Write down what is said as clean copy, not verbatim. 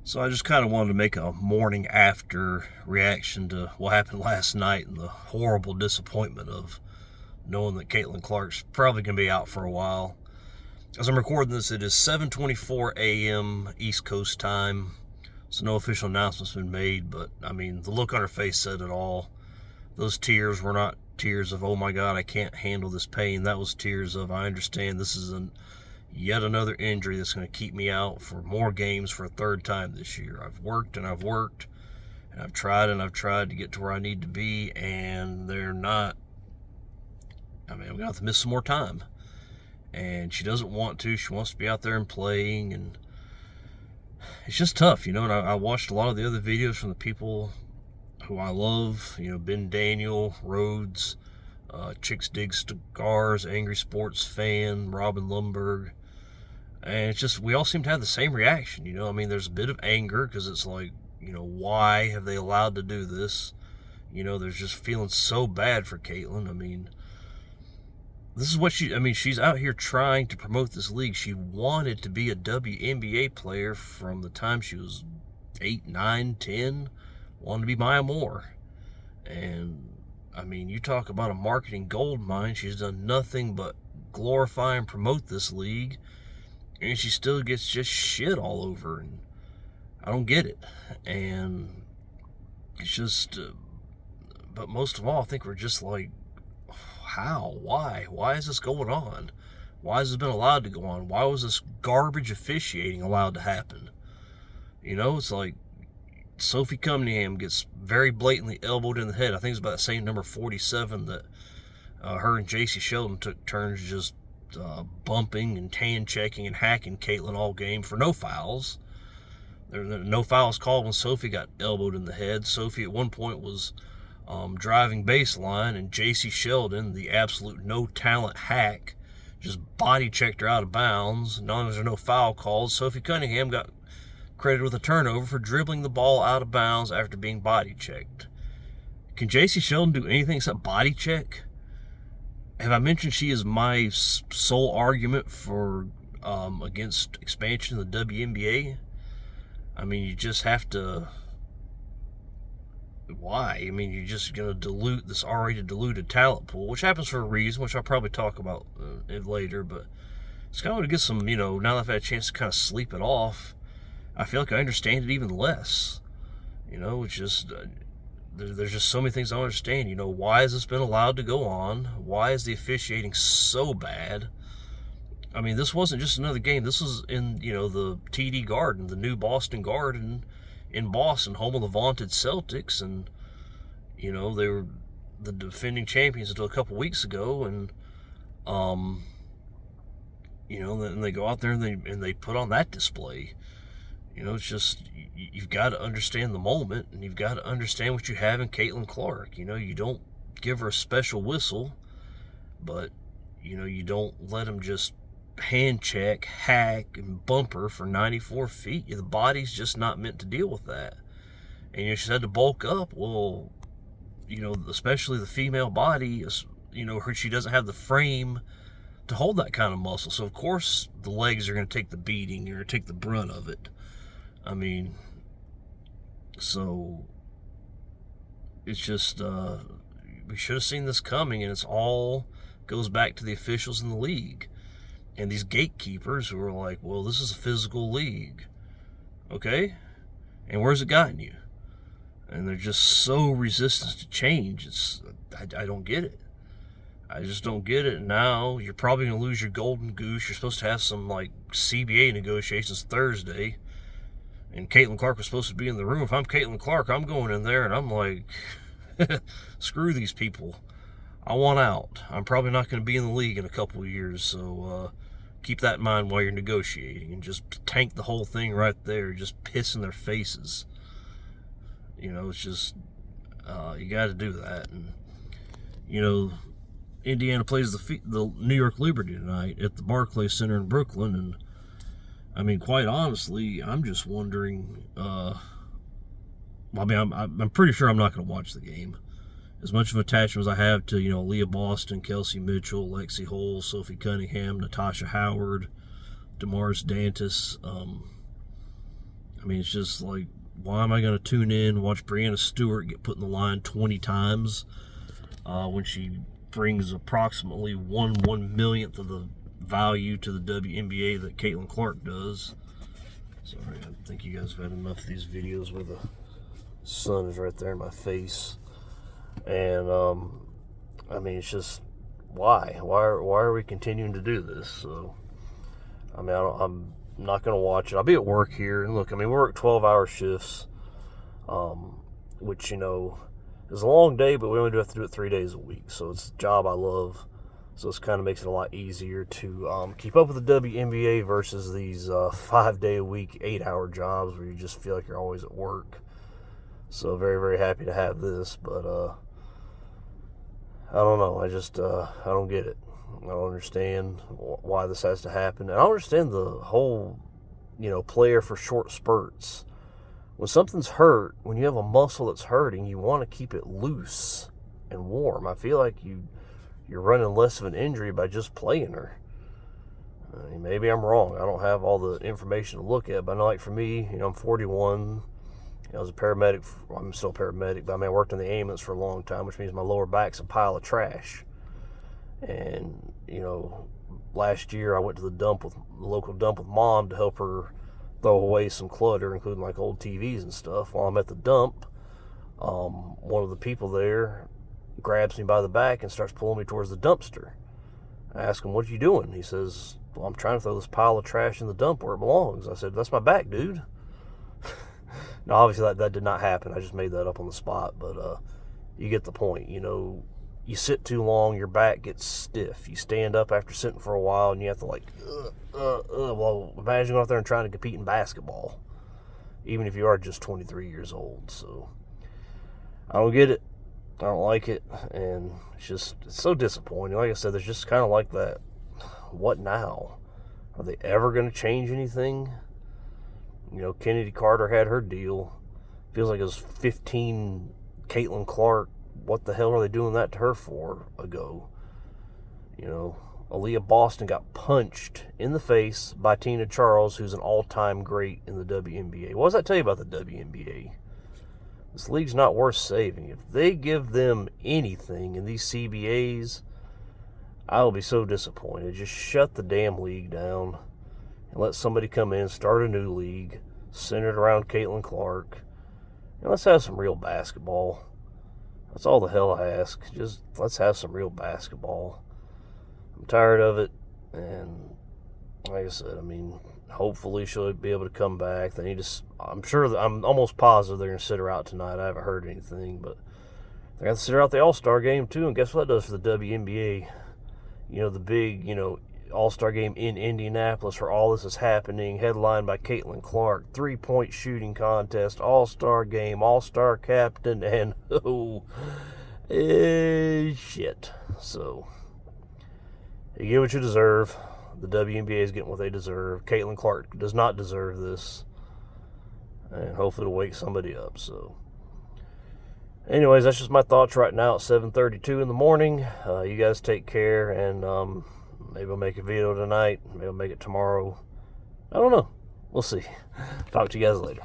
So I just kind of wanted to make a morning after reaction to what happened last night and the horrible disappointment of knowing that Caitlin Clark's probably going to be out for a while. As I'm recording this, it is 7:24 a.m. East Coast time, so no official announcement's been made, but I mean, the look on her face said it all. Those tears were not tears of, oh my God, I can't handle this pain. That was tears of, I understand this is yet another injury that's going to keep me out for more games for a third time this year. I've worked and I've worked and I've tried to get to where I need to be, and they're not. I mean, I'm going to have to miss some more time. And she doesn't want to. She wants to be out there and playing, and it's just tough, you know. And I watched a lot of the other videos from the people who I love, you know, Ben Daniel, Rhodes, Chicks Dig Cigars, Angry Sports Fan, Robin Lundberg. And it's just, we all seem to have the same reaction, you know. I mean, there's a bit of anger because it's like, you know, why have they allowed to do this? You know, there's just feeling so bad for Caitlin. I mean, this is what she's out here trying to promote this league. She wanted to be a WNBA player from the time she was 8, 9, 10. Wanted to be Maya Moore. And, I mean, you talk about a marketing gold mine. She's done nothing but glorify and promote this league. And she still gets just shit all over. And I don't get it. And it's just, but most of all, I think we're just like, how? Why? Why is this going on? Why has this been allowed to go on? Why was this garbage officiating allowed to happen? You know, it's like Sophie Cunningham gets very blatantly elbowed in the head. I think it's about the same number 47 that her and JC Sheldon took turns just bumping and hand checking and hacking Caitlin all game for no fouls. There were no fouls called when Sophie got elbowed in the head. Sophie at one point was driving baseline, and JC Sheldon, the absolute no talent hack, just body checked her out of bounds. Not only was there no foul called, Sophie Cunningham got credited with a turnover for dribbling the ball out of bounds after being body checked. Can JC Sheldon do anything except body check? Have I mentioned she is my sole argument for against expansion of the WNBA? I mean, you just have to. Why? I mean, you're just going to dilute this already diluted talent pool, which happens for a reason, which I'll probably talk about later, but it's kind of to get some, you know, now that I've had a chance to kind of sleep it off, I feel like I understand it even less. You know, it's just, there's just so many things I don't understand. You know, why has this been allowed to go on? Why is the officiating so bad? I mean, this wasn't just another game. This was in, you know, the TD Garden, the new Boston Garden in Boston, home of the vaunted Celtics, and you know, they were the defending champions until a couple weeks ago, and you know, then they go out there and they put on that display. You know, it's just, you've got to understand the moment, and you've got to understand what you have in Caitlin Clark. You know, you don't give her a special whistle, but you know, you don't let them just hand check, hack, and bump her for 94 feet. The body's just not meant to deal with that. And you just had to bulk up. Well, you know, especially the female body, you know, she doesn't have the frame to hold that kind of muscle. So, of course, the legs are going to take the beating. You're going to take the brunt of it. I mean, so it's just, we should have seen this coming, and it's all goes back to the officials in the league. And these gatekeepers who are like, well, this is a physical league. Okay? And where's it gotten you? And they're just so resistant to change. I don't get it. I just don't get it. Now you're probably going to lose your golden goose. You're supposed to have some, like, CBA negotiations Thursday. And Caitlin Clark was supposed to be in the room. If I'm Caitlin Clark, I'm going in there and I'm like, screw these people. I want out. I'm probably not going to be in the league in a couple of years, so keep that in mind while you're negotiating, and just tank the whole thing right there. Just piss in their faces. You know, it's just, you got to do that. And, you know, Indiana plays the New York Liberty tonight at the Barclays Center in Brooklyn, and, I mean, quite honestly, I'm just wondering, I mean, I'm pretty sure I'm not going to watch the game. As much of an attachment as I have to, you know, Leah Boston, Kelsey Mitchell, Lexi Hole, Sophie Cunningham, Natasha Howard, Damaris Dantas, I mean, it's just like, why am I going to tune in, watch Breanna Stewart get put in the line 20 times when she brings approximately 1/1,000,000th of the value to the WNBA that Caitlin Clark does? Sorry, I think you guys have had enough of these videos where the sun is right there in my face. And, I mean, it's just, why? Why are we continuing to do this? So, I mean, I'm not going to watch it. I'll be at work here. And look, I mean, we work 12-hour shifts, which, you know, is a long day, but we only do have to do it 3 days a week. So it's a job I love. So this kind of makes it a lot easier to keep up with the WNBA versus these 5-day-a-week, 8-hour jobs where you just feel like you're always at work. So very, very happy to have this, but I don't know. I just I don't get it. I don't understand why this has to happen. And I don't understand the whole, you know, player for short spurts. When something's hurt, when you have a muscle that's hurting, you want to keep it loose and warm. I feel like you're running less of an injury by just playing her. I mean, maybe I'm wrong. I don't have all the information to look at, but I know, like, for me, you know, I'm 41. I was a paramedic. I'm still a paramedic, but I mean, I worked in the ambulance for a long time, which means my lower back's a pile of trash. And, you know, last year I went to the local dump with Mom to help her throw away some clutter, including like old TVs and stuff. While I'm at the dump, one of the people there grabs me by the back and starts pulling me towards the dumpster. I ask him, "What are you doing?" He says, "Well, I'm trying to throw this pile of trash in the dump where it belongs." I said, "That's my back, dude." Now, obviously, that did not happen. I just made that up on the spot, but you get the point. You know, you sit too long, your back gets stiff. You stand up after sitting for a while, and you have to, like, well, imagine going out there and trying to compete in basketball, even if you are just 23 years old. So, I don't get it. I don't like it, and it's so disappointing. Like I said, there's just kind of like that, what now? Are they ever going to change anything? You know, Kennedy Carter had her deal. Feels like it was 15 Caitlin Clark. What the hell are they doing that to her for ago? You know, Aaliyah Boston got punched in the face by Tina Charles, who's an all-time great in the WNBA. What does that tell you about the WNBA? This league's not worth saving. If they give them anything in these CBAs, I will be so disappointed. Just shut the damn league down and let somebody come in, start a new league centered around Caitlin Clark, and let's have some real basketball. That's all the hell I ask. Just let's have some real basketball. I'm tired of it, and like I said, I mean, hopefully she'll be able to come back. They need to. I'm almost positive they're going to sit her out tonight. I haven't heard anything, but they're going to sit her out the All-Star game too. And guess what that does for the WNBA? You know, the big, you know, All-Star game in Indianapolis where all this is happening, headlined by Caitlin Clark, 3-point shooting contest, All-Star game, All-Star captain, and shit. So, you get what you deserve. The WNBA is getting what they deserve. Caitlin Clark does not deserve this, and hopefully it'll wake somebody up. So, anyways, that's just my thoughts right now at 7:32 in the morning. You guys take care, and maybe I'll make a video tonight. Maybe I'll make it tomorrow. I don't know. We'll see. Talk to you guys later.